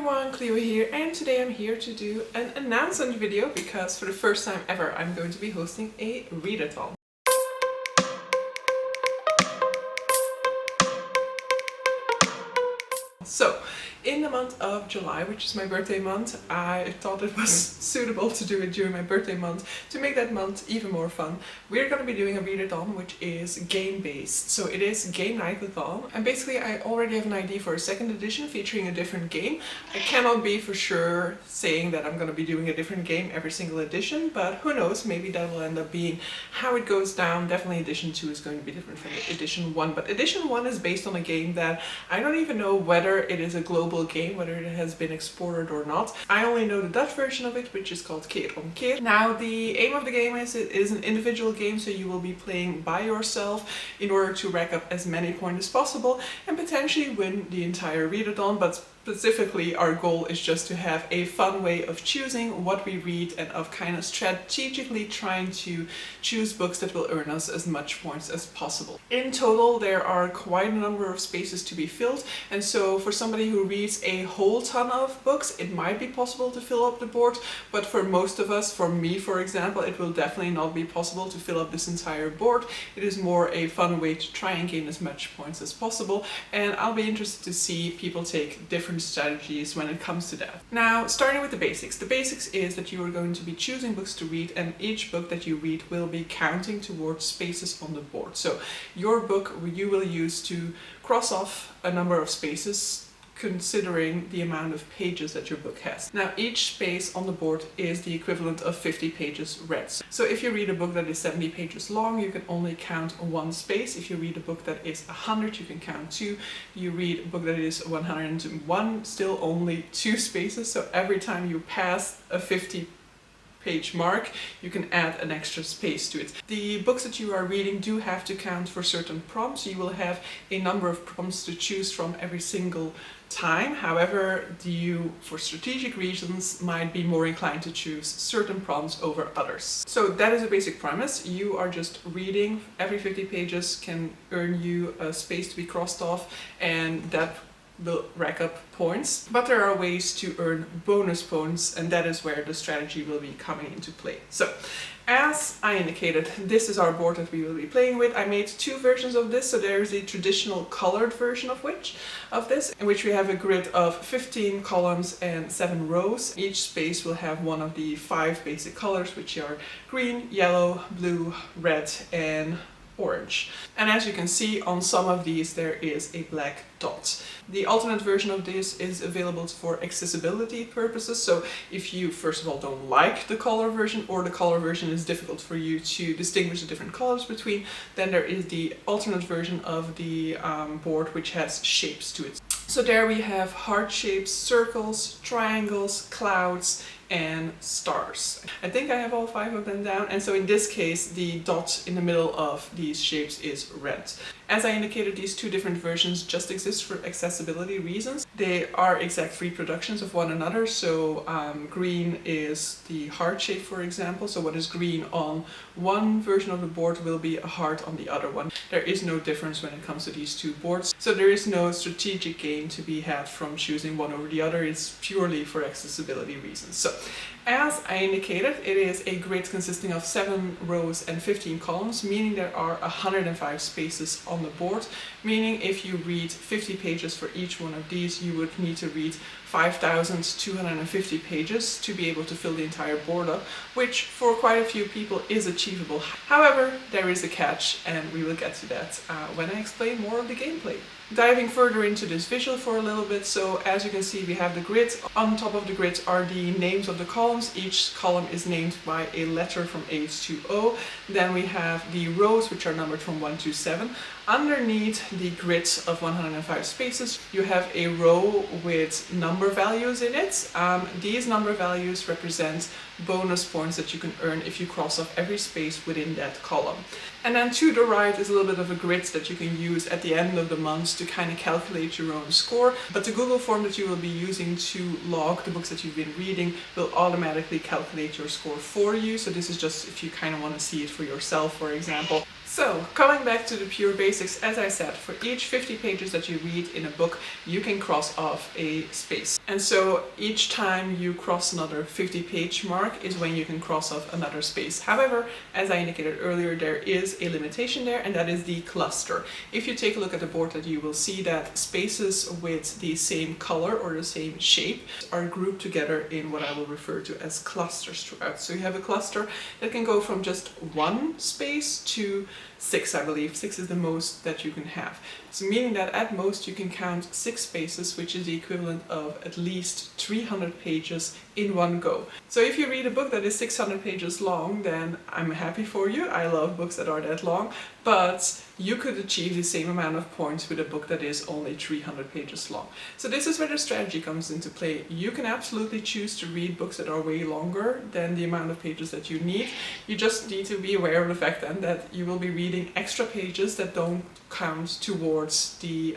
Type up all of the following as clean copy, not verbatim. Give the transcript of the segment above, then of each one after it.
everyone, Cleo here, and today I'm here to do an announcement video because for the first time ever I'm going to be hosting a readathon. So, in the month of July, which is my birthday month, I thought it was suitable to do it during my birthday month to make that month even more fun. We're going to be doing a readathon which is game-based. So it is GameNightAthon, and basically I already have an idea for a second edition featuring a different game. I cannot be for sure saying that I'm going to be doing a different game every single edition, but who knows, maybe that will end up being how it goes down. Definitely edition 2 is going to be different from edition 1, but edition 1 is based on a game that I don't even know whether it is a global game, whether it has been exported or not. I only know the Dutch version of it, which is called Keer om Keer. Now, the aim of the game is it is an individual game, so you will be playing by yourself in order to rack up as many points as possible and potentially win the entire readathon, but specifically our goal is just to have a fun way of choosing what we read and of kind of strategically trying to choose books that will earn us as much points as possible. In total there are quite a number of spaces to be filled, and so for somebody who reads a whole ton of books it might be possible to fill up the board, but for most of us, for me for example, it will definitely not be possible to fill up this entire board. It is more a fun way to try and gain as much points as possible, and I'll be interested to see people take different strategies when it comes to that. Now, starting with the basics. The basics is that you are going to be choosing books to read, and each book that you read will be counting towards spaces on the board. So your book you will use to cross off a number of spaces considering the amount of pages that your book has. Now, each space on the board is the equivalent of 50 pages read. So if you read a book that is 70 pages long, you can only count one space. If you read a book that is 100, you can count 2. You read a book that is 101, still only 2 spaces. So every time you pass a 50-page mark, you can add an extra space to it. The books that you are reading do have to count for certain prompts. You will have a number of prompts to choose from every single time. However, you, for strategic reasons, might be more inclined to choose certain prompts over others. So that is a basic premise. You are just reading. Every 50 pages can earn you a space to be crossed off, and that will rack up points. But there are ways to earn bonus points, and that is where the strategy will be coming into play. So, as I indicated, this is our board that we will be playing with. I made 2 versions of this. So there is a traditional colored version of this, in which we have a grid of 15 columns and 7 rows. Each space will have one of the 5 basic colors, which are green, yellow, blue, red, and orange. And as you can see, on some of these there is a black dot. The alternate version of this is available for accessibility purposes. So if you first of all don't like the color version, or the color version is difficult for you to distinguish the different colors between, then there is the alternate version of the board which has shapes to it. So there we have heart shapes, circles, triangles, clouds, and stars. I think I have all 5 of them down, and so in this case the dot in the middle of these shapes is red. As I indicated, these 2 different versions just exist for accessibility reasons. They are exact reproductions of one another, so green is the heart shape, for example. So what is green on one version of the board will be a heart on the other one. There is no difference when it comes to these 2 boards, so there is no strategic gain to be had from choosing one over the other. It's purely for accessibility reasons. So, as I indicated, it is a grid consisting of 7 rows and 15 columns, meaning there are 105 spaces on the board, meaning if you read 50 pages for each one of these, you would need to read 5,250 pages to be able to fill the entire board up, which for quite a few people is achievable. However, there is a catch, and we will get to that when I explain more of the gameplay. Diving further into this visual for a little bit, so as you can see we have the grid. On top of the grid are the names of the columns. Each column is named by a letter from H to O. Then we have the rows, which are numbered from 1 to 7. Underneath the grid of 105 spaces, you have a row with number values in it. These number values represent bonus points that you can earn if you cross off every space within that column. And then to the right is a little bit of a grid that you can use at the end of the month to kind of calculate your own score. But the Google form that you will be using to log the books that you've been reading will automatically calculate your score for you. So this is just if you kind of want to see it for yourself, for example. So, coming back to the pure basics, as I said, for each 50 pages that you read in a book, you can cross off a space. And so each time you cross another 50-page mark is when you can cross off another space. However, as I indicated earlier, there is a limitation there, and that is the cluster. If you take a look at the board, that you will see that spaces with the same color or the same shape are grouped together in what I will refer to as clusters throughout. So you have a cluster that can go from just one space to 6, I believe. 6 is the most that you can have. So meaning that at most you can count 6 spaces, which is the equivalent of at least 300 pages in one go. So if you read a book that is 600 pages long, then I'm happy for you. I love books that are that long, but you could achieve the same amount of points with a book that is only 300 pages long. So this is where the strategy comes into play. You can absolutely choose to read books that are way longer than the amount of pages that you need. You just need to be aware of the fact then that you will be reading extra pages that don't count towards the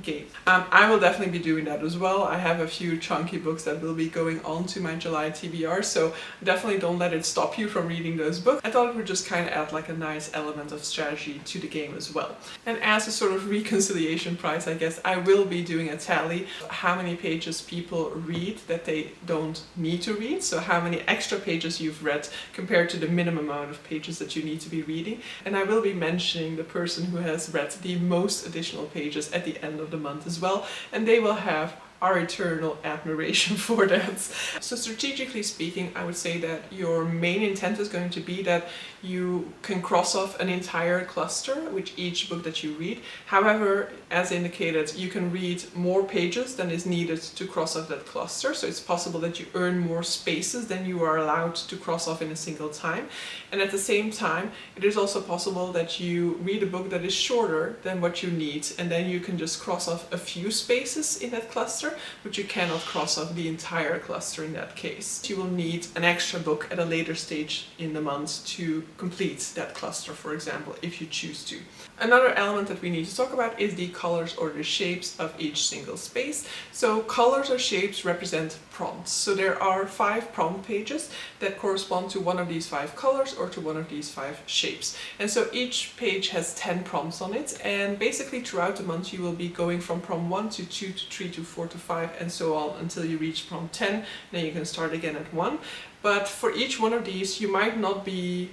game. I will definitely be doing that as well. I have a few chunky books that will be going on to my July TBR, so definitely don't let it stop you from reading those books. I thought it would just kind of add like a nice element of strategy to the game as well. And as a sort of reconciliation prize, I guess, I will be doing a tally of how many pages people read that they don't need to read. So how many extra pages you've read compared to the minimum amount of pages that you need to be reading. And I will be mentioning the person who has read the most additional pages at the end of the month as well, and they will have our eternal admiration for that. So strategically speaking, I would say that your main intent is going to be that you can cross off an entire cluster with each book that you read. However, as indicated, you can read more pages than is needed to cross off that cluster. So it's possible that you earn more spaces than you are allowed to cross off in a single time. And at the same time, it is also possible that you read a book that is shorter than what you need, and then you can just cross off a few spaces in that cluster, but you cannot cross off the entire cluster in that case. You will need an extra book at a later stage in the month to complete that cluster, for example, if you choose to. Another element that we need to talk about is the colors or the shapes of each single space. So colors or shapes represent prompts. So there are 5 prompt pages that correspond to one of these 5 colors or to one of these 5 shapes. And so each page has 10 prompts on it, and basically throughout the month you will be going from prompt 1 to 2 to 3 to 4 to 5 and so on until you reach prompt 10. Then you can start again at 1. But for each one of these you might not be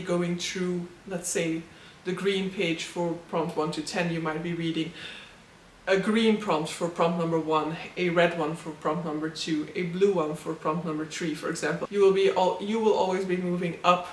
going through, let's say, the green page for prompt 1 to 10. You might be reading a green prompt for prompt number 1, a red one for prompt number 2, a blue one for prompt number 3, for example. You will always be moving up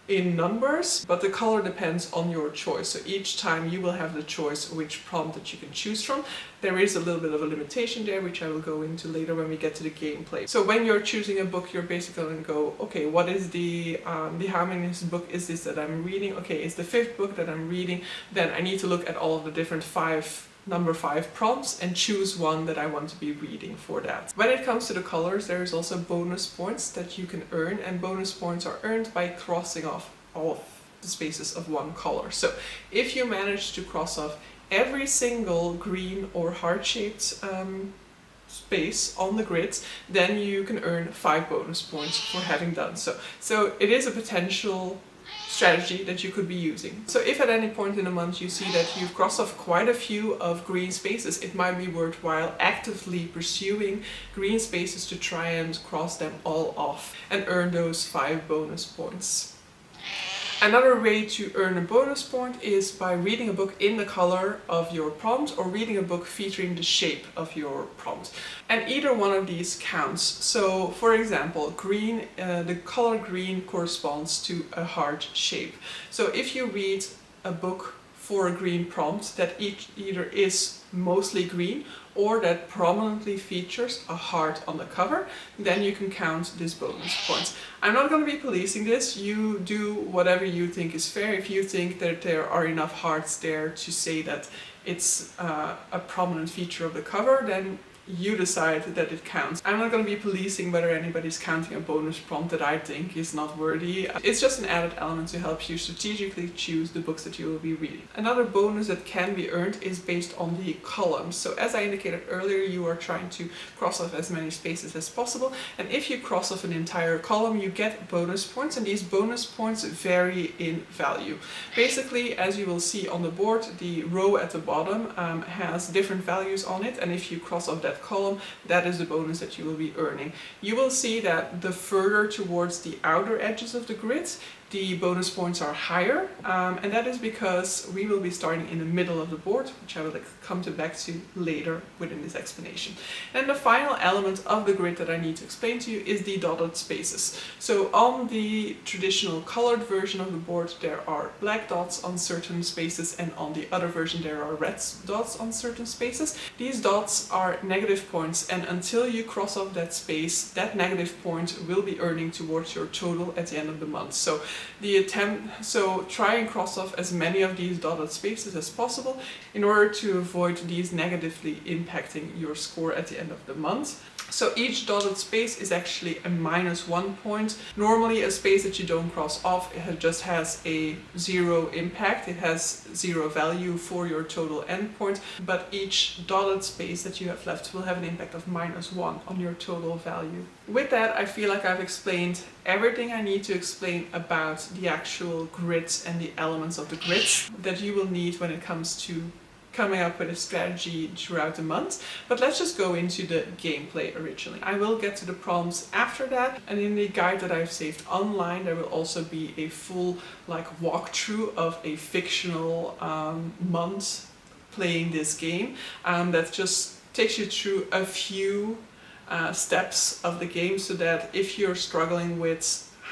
in numbers, but the color depends on your choice. So each time you will have the choice which prompt that you can choose from. There is a little bit of a limitation there, which I will go into later when we get to the gameplay. So when you're choosing a book, you're basically going to go, okay, what is the how many book is this that I'm reading? Okay, it's the 5th book that I'm reading. Then I need to look at all of the different number 5 prompts and choose one that I want to be reading for that. When it comes to the colors, there is also bonus points that you can earn, and bonus points are earned by crossing off all of the spaces of one color. So if you manage to cross off every single green or heart-shaped space on the grid, then you can earn 5 bonus points for having done so. So it is a potential strategy that you could be using. So if at any point in the month you see that you've crossed off quite a few of green spaces, it might be worthwhile actively pursuing green spaces to try and cross them all off and earn those 5 bonus points. Another way to earn a bonus point is by reading a book in the color of your prompt or reading a book featuring the shape of your prompt. And either one of these counts. So for example, green, the color green corresponds to a heart shape. So if you read a book for a green prompt that either is mostly green or that prominently features a heart on the cover, then you can count this bonus points. I'm not going to be policing this. You do whatever you think is fair. If you think that there are enough hearts there to say that it's a prominent feature of the cover, then you decide that it counts. I'm not going to be policing whether anybody's counting a bonus prompt that I think is not worthy. It's just an added element to help you strategically choose the books that you will be reading. Another bonus that can be earned is based on the columns. So as I indicated earlier, you are trying to cross off as many spaces as possible, and if you cross off an entire column, you get bonus points, and these bonus points vary in value. Basically, as you will see on the board, the row at the bottom has different values on it, and if you cross off that column, that is the bonus that you will be earning. You will see that the further towards the outer edges of the grid, the bonus points are higher, and that is because we will be starting in the middle of the board, which I will come back to later within this explanation. And the final element of the grid that I need to explain to you is the dotted spaces. So on the traditional colored version of the board, there are black dots on certain spaces, and on the other version there are red dots on certain spaces. These dots are negative points, and until you cross off that space, that negative point will be earning towards your total at the end of the month. So try and cross off as many of these dotted spaces as possible in order to avoid these negatively impacting your score at the end of the month. So each dotted space is actually a -1 point. Normally a space that you don't cross off, it just has a 0 impact. It has 0 value for your total endpoint, but each dotted space that you have left will have an impact of -1 on your total value. With that, I feel like I've explained everything I need to explain about the actual grids and the elements of the grids that you will need when it comes to coming up with a strategy throughout the month. But let's just go into the gameplay originally. I will get to the prompts after that, and in the guide that I've saved online there will also be a full walkthrough of a fictional month playing this game that just takes you through a few steps of the game, so that if you're struggling with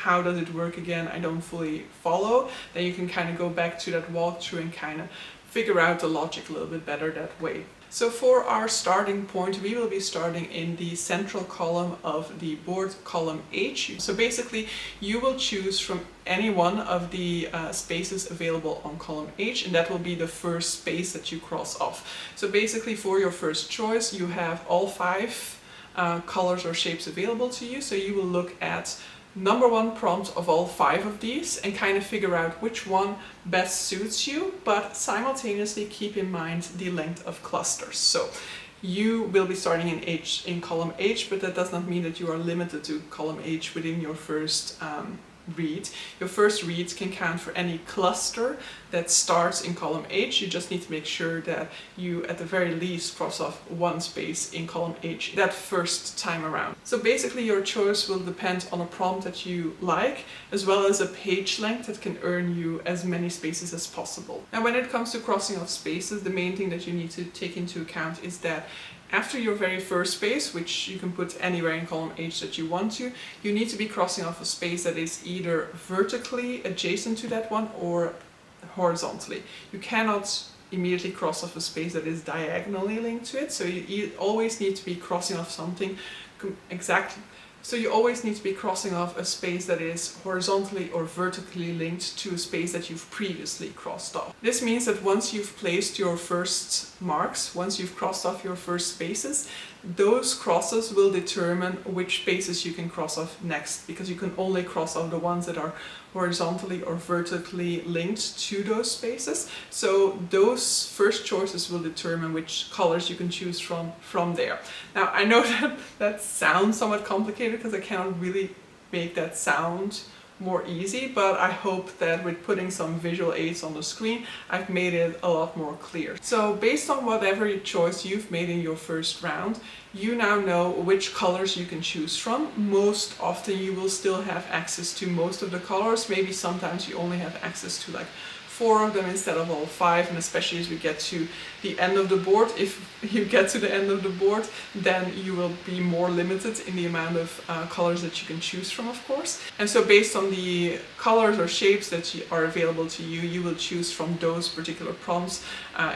how does it work again, I don't fully follow, then you can kind of go back to that walkthrough and kind of figure out the logic a little bit better that way. So for our starting point, we will be starting in the central column of the board, column H. So basically you will choose from any one of the spaces available on column H, and that will be the first space that you cross off. So basically for your first choice you have all 5 colors or shapes available to you, so you will look at number 1 prompt of all 5 of these and kind of figure out which one best suits you, but simultaneously keep in mind the length of clusters. So you will be starting in column H, but that does not mean that you are limited to column H within your first read. Your first read can count for any cluster that starts in column H. You just need to make sure that you at the very least cross off 1 space in column H that first time around. So basically your choice will depend on a prompt that you like, as well as a page length that can earn you as many spaces as possible. Now when it comes to crossing off spaces, the main thing that you need to take into account is that after your very first space, which you can put anywhere in column H that you want to, you need to be crossing off a space that is either vertically adjacent to that one or horizontally. You cannot immediately cross off a space that is diagonally linked to it, so you always need to be crossing off something exactly. So you always need to be crossing off a space that is horizontally or vertically linked to a space that you've previously crossed off. This means that once you've placed your first marks, once you've crossed off your first spaces, those crosses will determine which spaces you can cross off next, because you can only cross off the ones that are horizontally or vertically linked to those spaces. So those first choices will determine which colors you can choose from there. Now I know that sounds somewhat complicated because I cannot really make that sound more easy, but I hope that with putting some visual aids on the screen, I've made it a lot more clear. So based on whatever choice you've made in your first round, you now know which colors you can choose from. Most often you will still have access to most of the colors. Maybe sometimes you only have access to 4 of them instead of all 5, and especially as we get to the end of the board, if you get to the end of the board, then you will be more limited in the amount of colors that you can choose from, of course. And so based on the colors or shapes that are available to you, you will choose from those particular prompts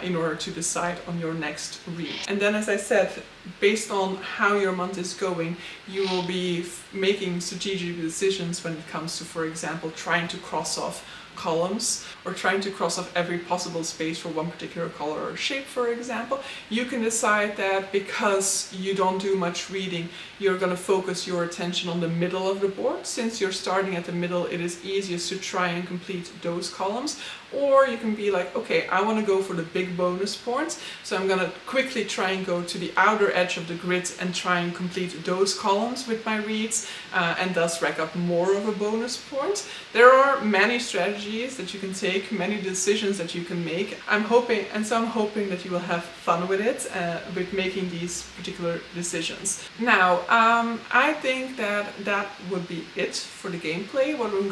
in order to decide on your next read. And then, as I said, based on how your month is going, you will be making strategic decisions when it comes to, for example, trying to cross off columns or trying to cross off every possible space for one particular color or shape, for example, you can decide that because you don't do much reading, you're going to focus your attention on the middle of the board. Since you're starting at the middle, it is easiest to try and complete those columns. Or you can be like, okay, I want to go for the big bonus points, so I'm going to quickly try and go to the outer edge of the grid and try and complete those columns with my reads, and thus rack up more of a bonus point. There are many strategies that you can take, many decisions that you can make. I'm hoping that you will have fun with it, with making these particular decisions. Now, I think that would be it for the gameplay. What I'm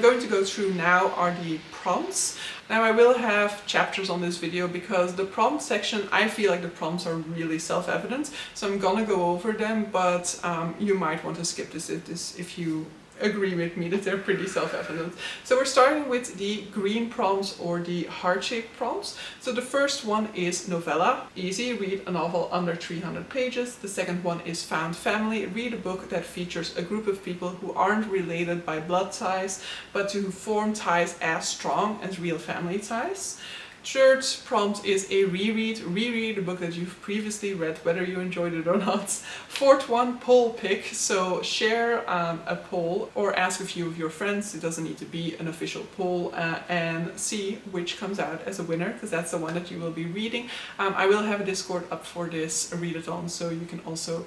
going to go through now are the prompts. Now I will have chapters on this video because the prompt section, I feel like the prompts are really self-evident, so I'm gonna go over them, but you might want to skip this if you agree with me that they're pretty self-evident. So we're starting with the green prompts or the heart-shaped prompts. So the first one is novella, easy, read a novel under 300 pages. The second one is found family, read a book that features a group of people who aren't related by blood ties, but who form ties as strong as real family ties. Third prompt is a reread a book that you've previously read, whether you enjoyed it or not. Fourth one, poll pick, so share a poll or ask a few of your friends, it doesn't need to be an official poll, and see which comes out as a winner, because that's the one that you will be reading. I will have a Discord up for this readathon, so you can also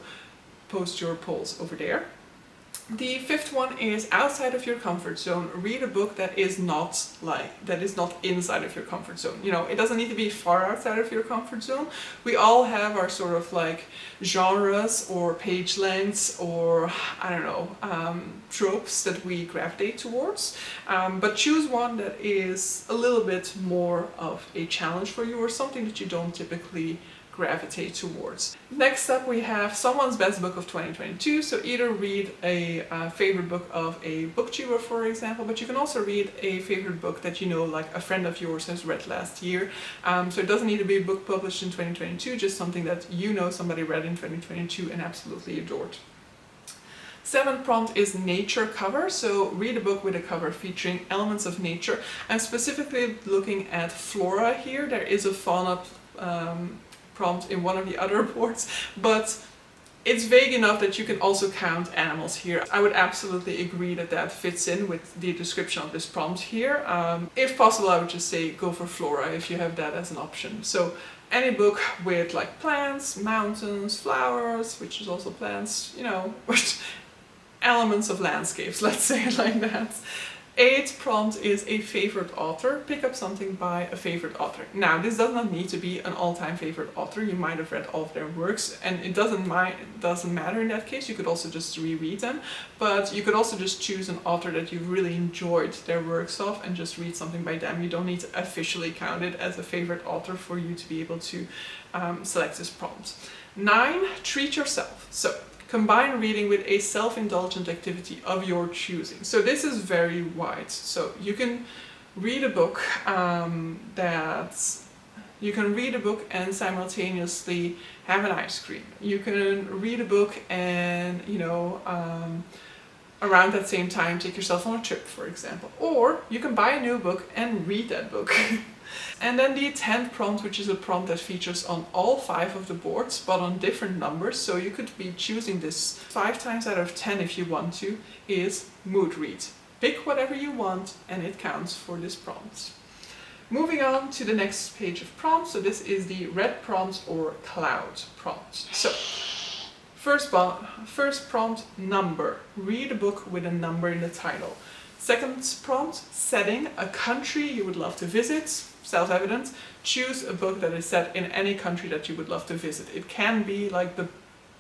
post your polls over there. The fifth one is outside of your comfort zone. Read a book that is not inside of your comfort zone. You know, it doesn't need to be far outside of your comfort zone. We all have our sort of like genres or page lengths or, I don't know, tropes that we gravitate towards. But choose one that is a little bit more of a challenge for you or something that you don't typically gravitate towards. Next up we have someone's best book of 2022, so either read a favorite book of a booktuber, for example, but you can also read a favorite book that you know, like a friend of yours has read last year. So it doesn't need to be a book published in 2022, just something that you know somebody read in 2022 and absolutely adored. Seventh prompt is nature cover, so read a book with a cover featuring elements of nature. I'm specifically looking at flora here. There is a fauna prompt in one of the other boards, but it's vague enough that you can also count animals here. I would absolutely agree that that fits in with the description of this prompt here. If possible, I would just say go for flora if you have that as an option. So any book with like plants, mountains, flowers, which is also plants, you know, elements of landscapes, let's say it like that. Eighth prompt is a favorite author. Pick up something by a favorite author. Now, this does not need to be an all-time favorite author. You might have read all of their works, and it doesn't matter in that case. You could also just reread them, but you could also just choose an author that you've really enjoyed their works of and just read something by them. You don't need to officially count it as a favorite author for you to be able to select this prompt. 9, treat yourself. So combine reading with a self-indulgent activity of your choosing. So this is very wide. So you can read a book and simultaneously have an ice cream. You can read a book and, you know, around that same time take yourself on a trip, for example. Or you can buy a new book and read that book. And then the 10th prompt, which is a prompt that features on all 5 of the boards, but on different numbers, so you could be choosing this 5 times out of 10 if you want to, is mood read. Pick whatever you want and it counts for this prompt. Moving on to the next page of prompts, so this is the red prompt or cloud prompt. So, first prompt, number. Read a book with a number in the title. Second prompt, setting, a country you would love to visit. Self-evident. Choose a book that is set in any country that you would love to visit. It can be like the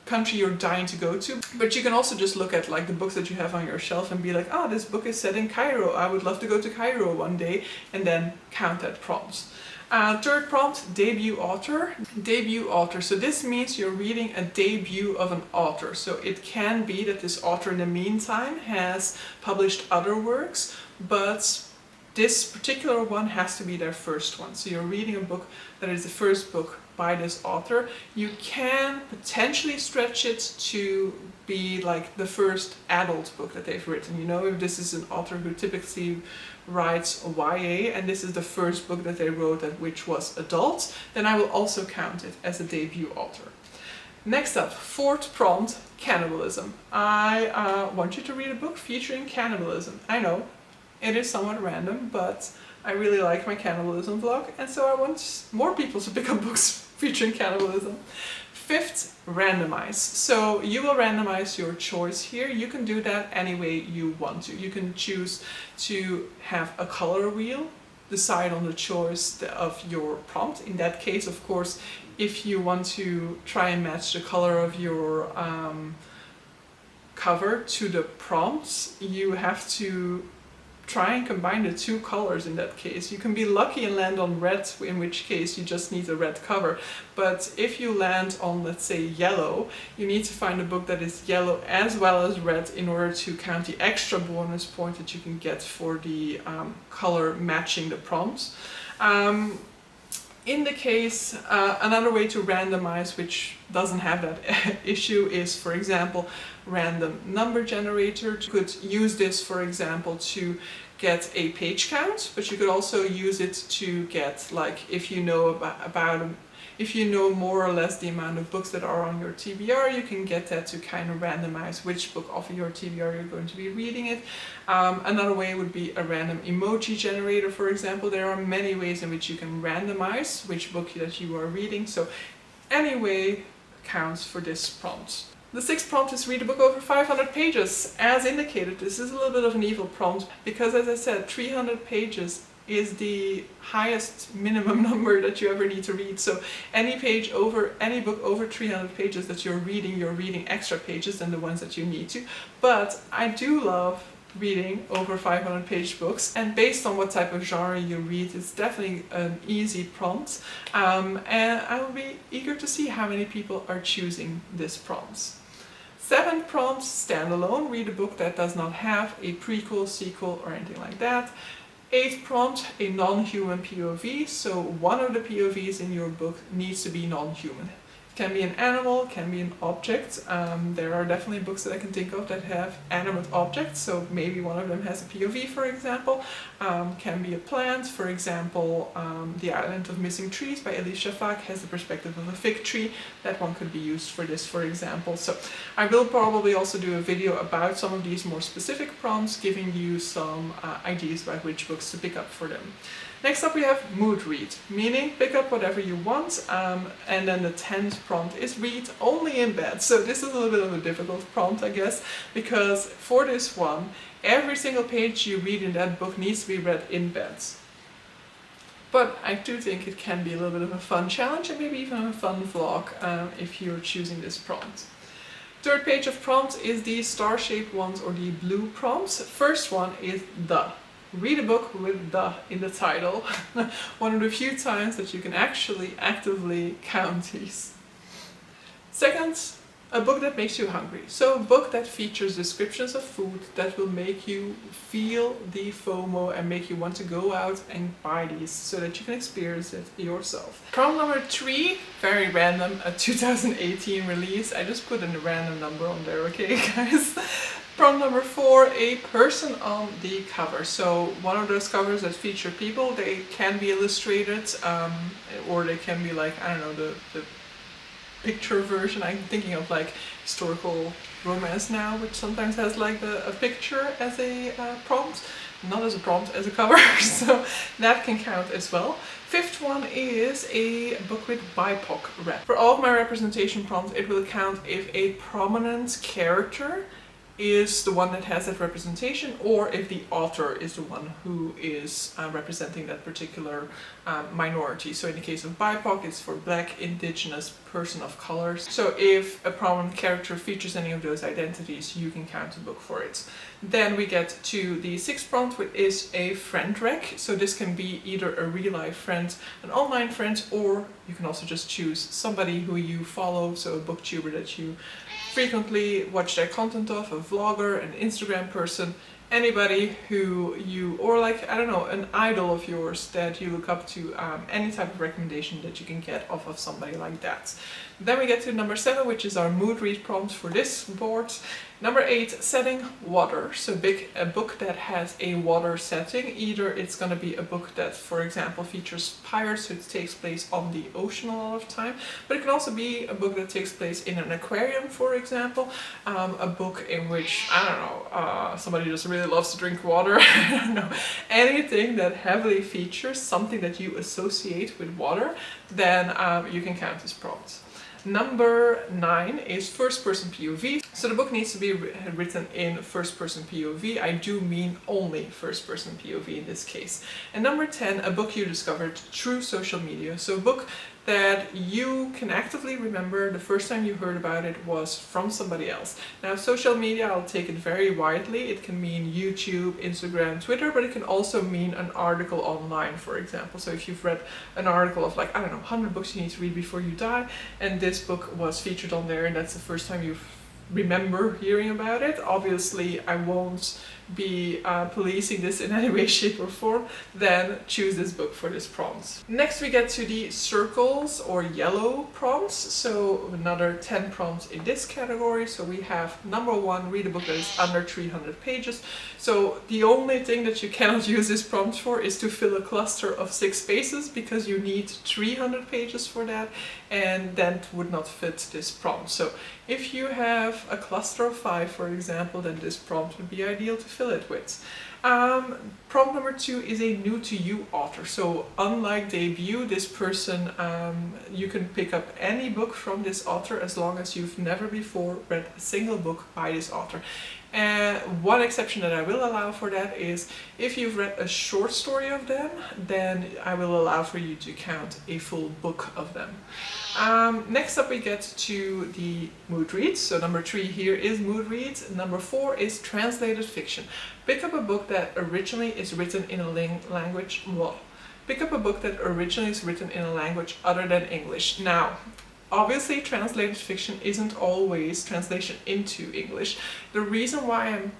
country you're dying to go to, but you can also just look at like the books that you have on your shelf and be like, oh, this book is set in Cairo, I would love to go to Cairo one day, and then count that prompt. Third prompt, debut author. Debut author, so this means you're reading a debut of an author. So it can be that this author in the meantime has published other works, but this particular one has to be their first one. So you're reading a book that is the first book by this author, you can potentially stretch it to be like the first adult book that they've written. You know, if this is an author who typically writes YA and this is the first book that they wrote which was adult, then I will also count it as a debut author. Next up, fourth prompt, cannibalism. I want you to read a book featuring cannibalism. I know, it is somewhat random, but I really like my cannibalism vlog, and so I want more people to pick up books featuring cannibalism. Fifth, randomize. So you will randomize your choice here. You can do that any way you want to. You can choose to have a color wheel, decide on the choice of your prompt. In that case, of course, if you want to try and match the color of your cover to the prompts, you have to try and combine the two colors in that case. You can be lucky and land on red, in which case you just need a red cover. But if you land on, let's say, yellow, you need to find a book that is yellow as well as red in order to count the extra bonus point that you can get for the color matching the prompts. In the case, another way to randomize, which doesn't have that issue, is, for example, random number generator. You could use this, for example, to get a page count, but you could also use it to get, like, if you know if you know more or less the amount of books that are on your TBR, you can get that to kind of randomize which book off of your TBR you're going to be reading it. Another way would be a random emoji generator, for example. There are many ways in which you can randomize which book that you are reading, so any way counts for this prompt. The sixth prompt is read a book over 500 pages. As indicated, this is a little bit of an evil prompt because, as I said, 300 pages is the highest minimum number that you ever need to read. So any book over 300 pages that you're reading extra pages than the ones that you need to. But I do love reading over 500 page books, and based on what type of genre you read, it's definitely an easy prompt, and I will be eager to see how many people are choosing this prompt. Seventh prompt, standalone, read a book that does not have a prequel, sequel, or anything like that. Eighth prompt, a non-human POV, so one of the POVs in your book needs to be non-human. It can be an animal, can be an object. There are definitely books that I can think of that have animate objects, so maybe one of them has a POV, for example. Can be a plant, for example, The Island of Missing Trees by Elif Shafak has the perspective of a fig tree. That one could be used for this, for example. So I will probably also do a video about some of these more specific prompts, giving you some ideas about which books to pick up for them. Next up we have mood read, meaning pick up whatever you want, and then the 10th prompt is read only in bed. So this is a little bit of a difficult prompt, I guess, because for this one, every single page you read in that book needs to be read in bed. But I do think it can be a little bit of a fun challenge and maybe even a fun vlog if you're choosing this prompt. Third page of prompt is the star-shaped ones or the blue prompts. First one is the. Read a book with the in the title. One of the few times that you can actually actively count these. Second, a book that makes you hungry. So a book that features descriptions of food that will make you feel the FOMO and make you want to go out and buy these so that you can experience it yourself. Prompt number 3, very random, a 2018 release. I just put in a random number on there, okay guys? Prompt number 4, a person on the cover. So one of those covers that feature people, they can be illustrated, or they can be like, I don't know, the picture version. I'm thinking of like historical romance now, which sometimes has like a picture as a prompt, not as a prompt, as a cover, so that can count as well. Fifth one is a book with BIPOC rep. For all of my representation prompts, it will count if a prominent character is the one that has that representation, or if the author is the one who is representing that particular minority. So in the case of BIPOC, it's for Black, Indigenous, person of color. So if a prominent character features any of those identities, you can count a book for it. Then we get to the 6th prompt, which is a friend rec. So this can be either a real life friend, an online friend, or you can also just choose somebody who you follow, so a booktuber that you frequently watch their content of, a vlogger, an Instagram person. anybody who you, or like, I don't know, an idol of yours that you look up to, any type of recommendation that you can get off of somebody like that. Then we get to number 7, which is our mood read prompts for this board. Number 8, setting water. So a book that has a water setting. Either it's going to be a book that, for example, features pirates, so it takes place on the ocean a lot of time. But it can also be a book that takes place in an aquarium, for example. A book in which, I don't know, somebody just really loves to drink water. I don't know. Anything that heavily features something that you associate with water, then you can count as prompts. Number 9 is first-person POV. So the book needs to be written in first-person POV. I do mean only first-person POV in this case. And number 10, a book you discovered through social media. So a book that you can actively remember the first time you heard about it was from somebody else. Now, social media, I'll take it very widely. It can mean YouTube, Instagram, Twitter, but it can also mean an article online, for example. So if you've read an article of like, I don't know, 100 books you need to read before you die, and this book was featured on there and that's the first time you remember hearing about it, obviously I won't be policing this in any way, shape or form, then choose this book for this prompt. Next we get to the circles or yellow prompts. So another 10 prompts in this category. So we have number 1, read a book that is under 300 pages. So the only thing that you cannot use this prompt for is to fill a cluster of 6 spaces, because you need 300 pages for that, and that would not fit this prompt. So if you have a cluster of 5, for example, then this prompt would be ideal to fill it with. Prompt number 2 is a new to you author. So unlike debut, this person, you can pick up any book from this author as long as you've never before read a single book by this author. One exception that I will allow for that is if you've read a short story of them, then I will allow for you to count a full book of them. Next up we get to the mood reads. So number 3 here is mood reads. Number 4 is translated fiction. Pick up a book that originally is written in a language. Well, pick up a book that originally is written in a language other than English. Now, obviously, translated fiction isn't always translation into English. The reason why I'm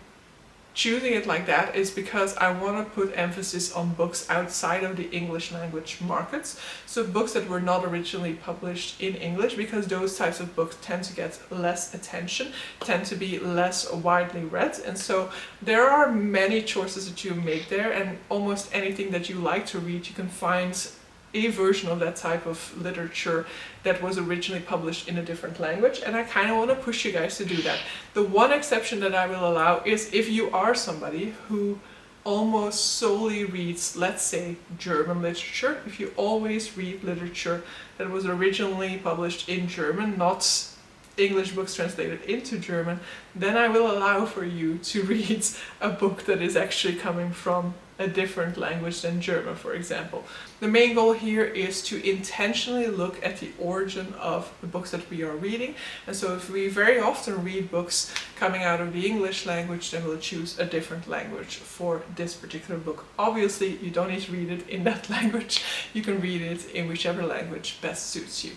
choosing it like that is because I want to put emphasis on books outside of the English language markets. So books that were not originally published in English, because those types of books tend to get less attention, tend to be less widely read. And so there are many choices that you make there, and almost anything that you like to read, you can find a version of that type of literature that was originally published in a different language, and I kind of want to push you guys to do that. The one exception that I will allow is if you are somebody who almost solely reads, let's say, German literature. If you always read literature that was originally published in German, not English books translated into German, then I will allow for you to read a book that is actually coming from a different language than German, for example. The main goal here is to intentionally look at the origin of the books that we are reading. And so if we very often read books coming out of the English language, then we'll choose a different language for this particular book. Obviously, you don't need to read it in that language. You can read it in whichever language best suits you.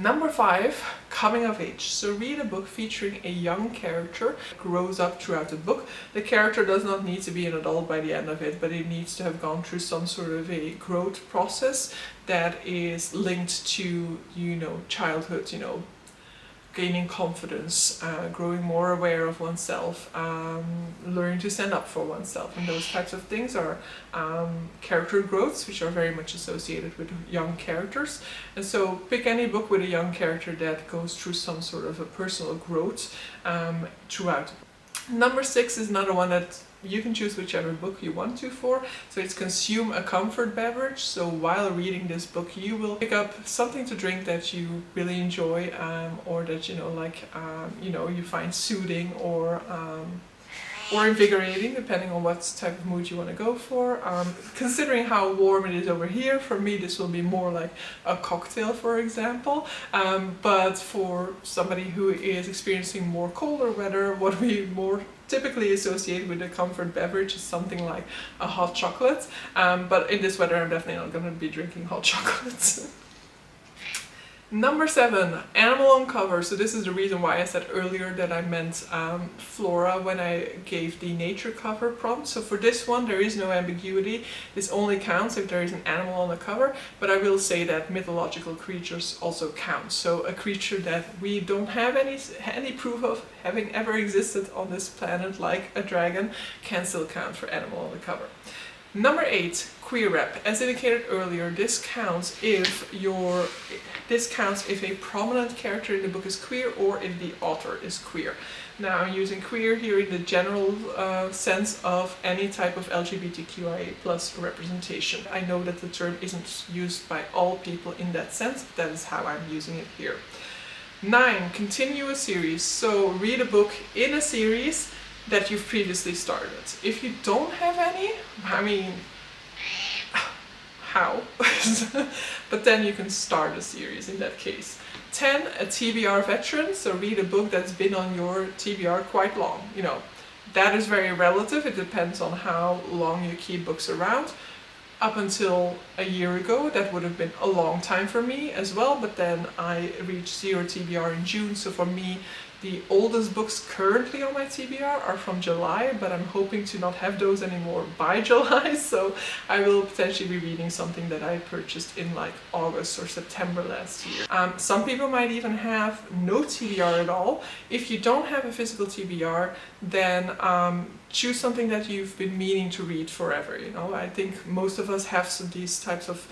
Number 5, coming of age. So read a book featuring a young character who grows up throughout the book. The character does not need to be an adult by the end of it, but it needs to have gone through some sort of a growth process that is linked to, childhood, gaining confidence, growing more aware of oneself, learning to stand up for oneself, and those types of things are character growths, which are very much associated with young characters. And so pick any book with a young character that goes through some sort of a personal growth throughout. Number 6 is another one that you can choose whichever book you want to for. So it's consume a comfort beverage. So while reading this book, you will pick up something to drink that you really enjoy, or that you find soothing or invigorating, depending on what type of mood you want to go for. Considering how warm it is over here, for me this will be more like a cocktail, for example. But for somebody who is experiencing more colder weather, what we more typically associate with a comfort beverage is something like a hot chocolate. But in this weather I'm definitely not going to be drinking hot chocolates. Number 7, animal on cover. So this is the reason why I said earlier that I meant flora when I gave the nature cover prompt. So for this one there is no ambiguity. This only counts if there is an animal on the cover, but I will say that mythological creatures also count. So a creature that we don't have any proof of having ever existed on this planet, like a dragon, can still count for animal on the cover. Number 8, queer rep. As indicated earlier, this counts if a prominent character in the book is queer or if the author is queer. Now I'm using queer here in the general sense of any type of LGBTQIA+ representation. I know that the term isn't used by all people in that sense, but that is how I'm using it here. 9, continue a series. So read a book in a series that you've previously started. If you don't have any, I mean, how? But then you can start a series in that case. 10, a TBR veteran, so read a book that's been on your TBR quite long. You know, that is very relative, it depends on how long you keep books around. Up until a year ago, that would have been a long time for me as well, but then I reached 0 TBR in June, so for me, the oldest books currently on my TBR are from July, but I'm hoping to not have those anymore by July, so I will potentially be reading something that I purchased in like August or September last year. Some people might even have no TBR at all. If you don't have a physical TBR, then choose something that you've been meaning to read forever. You know, I think most of us have these types of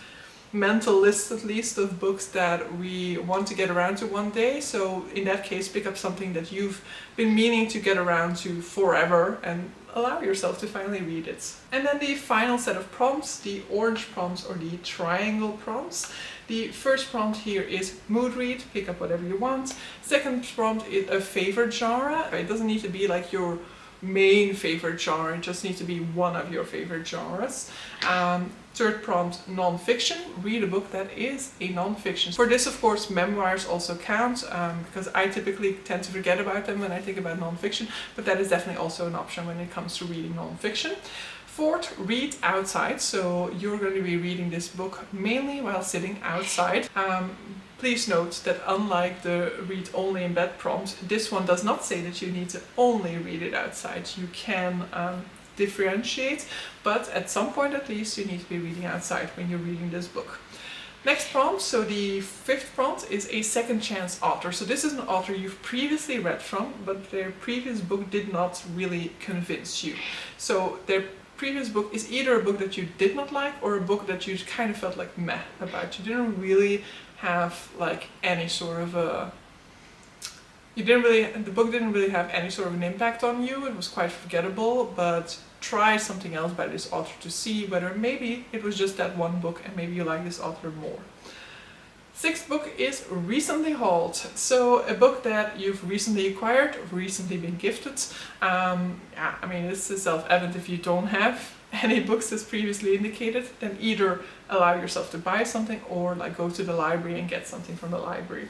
mental list at least of books that we want to get around to one day. So in that case, pick up something that you've been meaning to get around to forever and allow yourself to finally read it. And then the final set of prompts, the orange prompts or the triangle prompts. The first prompt here is mood read, pick up whatever you want. Second prompt is a favorite genre. It doesn't need to be like your main favorite genre, it just needs to be one of your favorite genres. Third prompt, non-fiction, read a book that is a non-fiction. For this, of course, memoirs also count, because I typically tend to forget about them when I think about non-fiction, but that is definitely also an option when it comes to reading non-fiction. Fourth, read outside, so you're going to be reading this book mainly while sitting outside. Please note that unlike the read only in bed prompt, this one does not say that you need to only read it outside. You can differentiate, but at some point at least you need to be reading outside when you're reading this book. Next prompt, so the fifth prompt is a second chance author. So this is an author you've previously read from, but their previous book did not really convince you. So their previous book is either a book that you did not like or a book that you kind of felt like meh about. You didn't really have like any sort of a... the book didn't really have any sort of an impact on you. It was quite forgettable, but try something else by this author to see whether maybe it was just that one book and maybe you like this author more. Sixth book is recently hauled. So a book that you've recently acquired, recently been gifted. I mean, this is self-evident. If you don't have any books as previously indicated, then either allow yourself to buy something or like go to the library and get something from the library.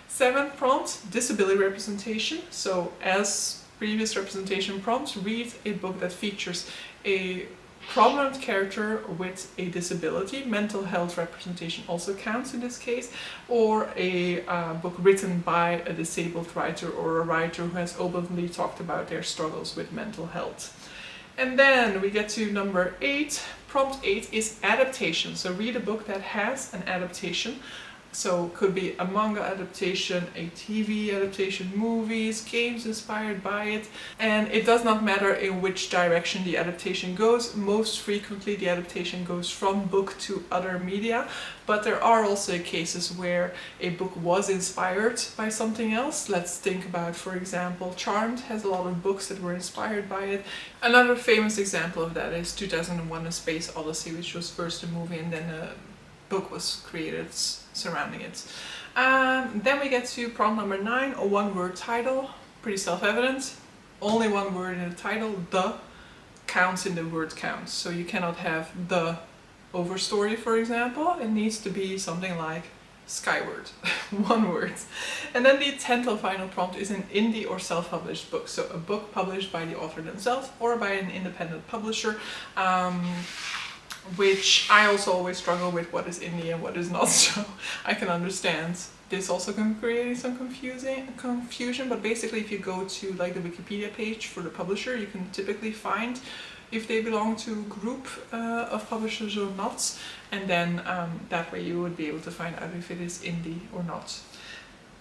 Seventh prompt, disability representation. So as previous representation prompts, read a book that features a prominent character with a disability. Mental health representation also counts in this case, or a book written by a disabled writer or a writer who has openly talked about their struggles with mental health. And then we get to number 8. Prompt 8 is adaptation. So read a book that has an adaptation. So could be a manga adaptation, a TV adaptation, movies, games inspired by it. And it does not matter in which direction the adaptation goes. Most frequently the adaptation goes from book to other media. But there are also cases where a book was inspired by something else. Let's think about, for example, Charmed has a lot of books that were inspired by it. Another famous example of that is 2001: A Space Odyssey, which was first a movie and then a book was created surrounding it. Then we get to prompt number 9, a one-word title. Pretty self-evident. Only one word in the title. The counts in the word count. So you cannot have the overstory, for example. It needs to be something like Skyward. One word. And then the 10th and final prompt is an indie or self-published book. So a book published by the author themselves or by an independent publisher. which I also always struggle with what is indie and what is not, so I can understand this also can create some confusion, but basically if you go to like the Wikipedia page for the publisher, you can typically find if they belong to a group of publishers or not, and then that way you would be able to find out if it is indie or not.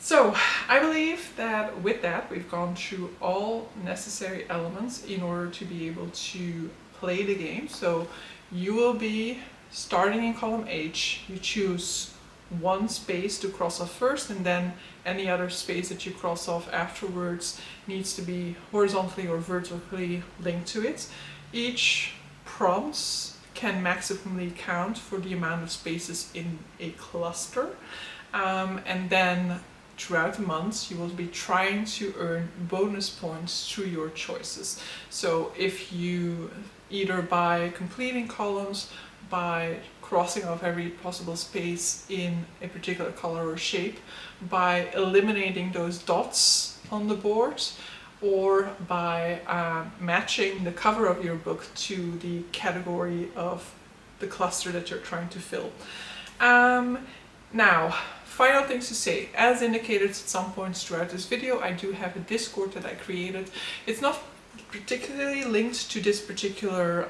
So I believe that with that we've gone through all necessary elements in order to be able to play the game. So you will be starting in column H, you choose one space to cross off first, and then any other space that you cross off afterwards needs to be horizontally or vertically linked to it. Each prompt can maximally count for the amount of spaces in a cluster, and then throughout the months you will be trying to earn bonus points through your choices. So if you either by completing columns, by crossing off every possible space in a particular color or shape, by eliminating those dots on the board, or by matching the cover of your book to the category of the cluster that you're trying to fill. Now, final things to say. As indicated at some points throughout this video, I do have a Discord that I created. It's not particularly linked to this particular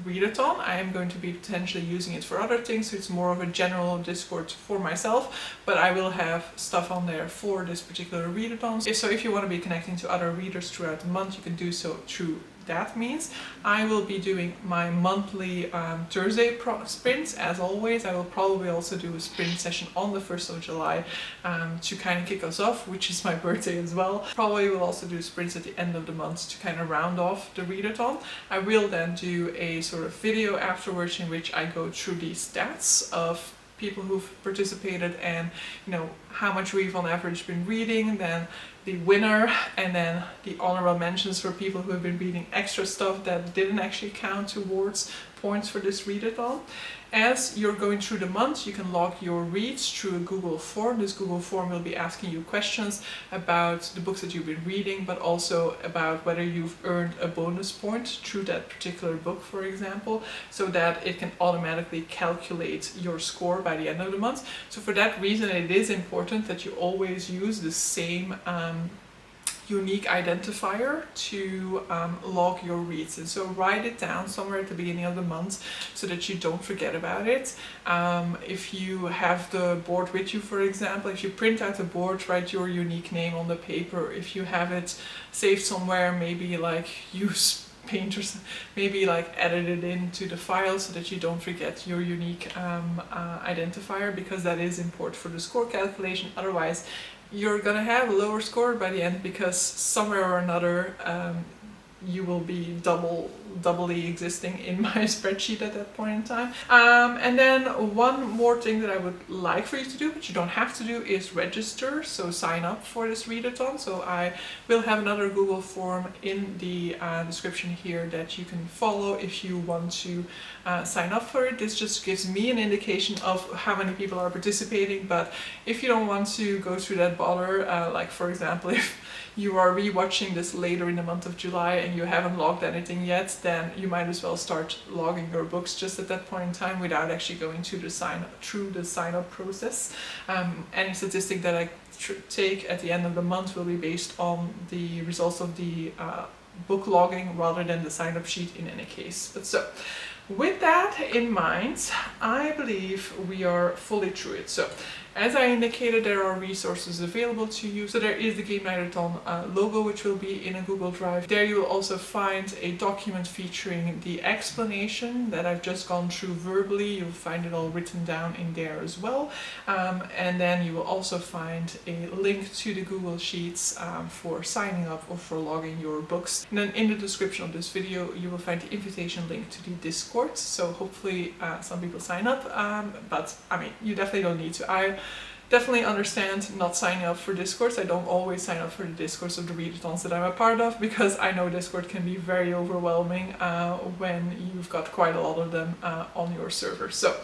readathon. I am going to be potentially using it for other things, so it's more of a general Discord for myself, but I will have stuff on there for this particular readathon. If you want to be connecting to other readers throughout the month, you can do so through that means. I will be doing my monthly Thursday sprints. As always, I will probably also do a sprint session on the 1st of July to kind of kick us off, which is my birthday as well. Probably will also do sprints at the end of the month to kind of round off the readathon. I will then do a sort of video afterwards in which I go through the stats of people who've participated and how much we've on average been reading, then the winner, and then the honorable mentions for people who have been reading extra stuff that didn't actually count towards points for this readathon. As you're going through the month, you can log your reads through a Google form. This Google form will be asking you questions about the books that you've been reading, but also about whether you've earned a bonus point through that particular book, for example, so that it can automatically calculate your score by the end of the month. So for that reason, it is important that you always use the same unique identifier to log your reads, and so write it down somewhere at the beginning of the month so that you don't forget about it. If you have the board with you, for example, if you print out the board, write your unique name on the paper. If you have it saved somewhere, maybe like use Paint or maybe like edit it into the file so that you don't forget your unique identifier, because that is important for the score calculation. Otherwise you're gonna have a lower score by the end, because somewhere or another you will be doubly existing in my spreadsheet at that point in time. And then one more thing that I would like for you to do, but you don't have to do, is register, so sign up for this readathon. So I will have another Google form in the description here that you can follow if you want to sign up for it. This just gives me an indication of how many people are participating, but if you don't want to go through that bother, like for example, if you are rewatching this later in the month of July and you haven't logged anything yet, then you might as well start logging your books just at that point in time without actually going through the sign up process. Any statistic that I take at the end of the month will be based on the results of the book logging rather than the sign up sheet in any case. But so with that in mind, I believe we are fully through it. So as I indicated, there are resources available to you. So there is the GameNightAthon logo, which will be in a Google Drive. There you will also find a document featuring the explanation that I've just gone through verbally. You'll find it all written down in there as well. And then you will also find a link to the Google Sheets for signing up or for logging your books. And then in the description of this video, you will find the invitation link to the Discord. So hopefully some people sign up, but I mean, you definitely don't need to. I definitely understand not signing up for Discords. I don't always sign up for the Discords of the readathons that I'm a part of, because I know Discord can be very overwhelming when you've got quite a lot of them on your server. So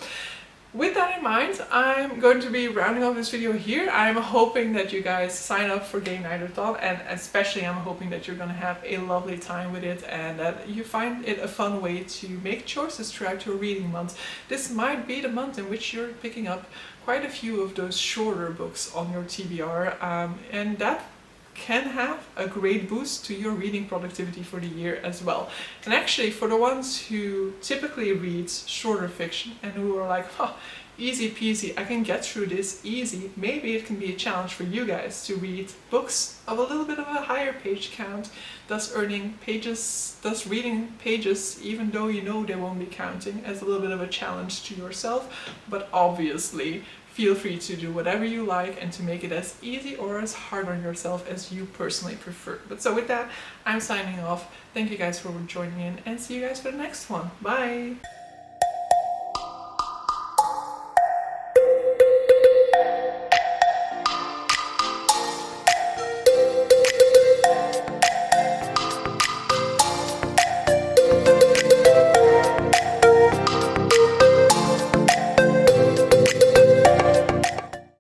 With that in mind, I'm going to be rounding off this video here. I'm hoping that you guys sign up for GameNightAthon, and especially I'm hoping that you're going to have a lovely time with it and that you find it a fun way to make choices throughout your reading month. This might be the month in which you're picking up quite a few of those shorter books on your TBR, and that can have a great boost to your reading productivity for the year as well. And actually, for the ones who typically read shorter fiction and who are like, oh, easy peasy, I can get through this easy, maybe it can be a challenge for you guys to read books of a little bit of a higher page count, thus reading pages even though you know they won't be counting, as a little bit of a challenge to yourself. But obviously feel free to do whatever you like and to make it as easy or as hard on yourself as you personally prefer. But so with that, I'm signing off. Thank you guys for joining in and see you guys for the next one. Bye!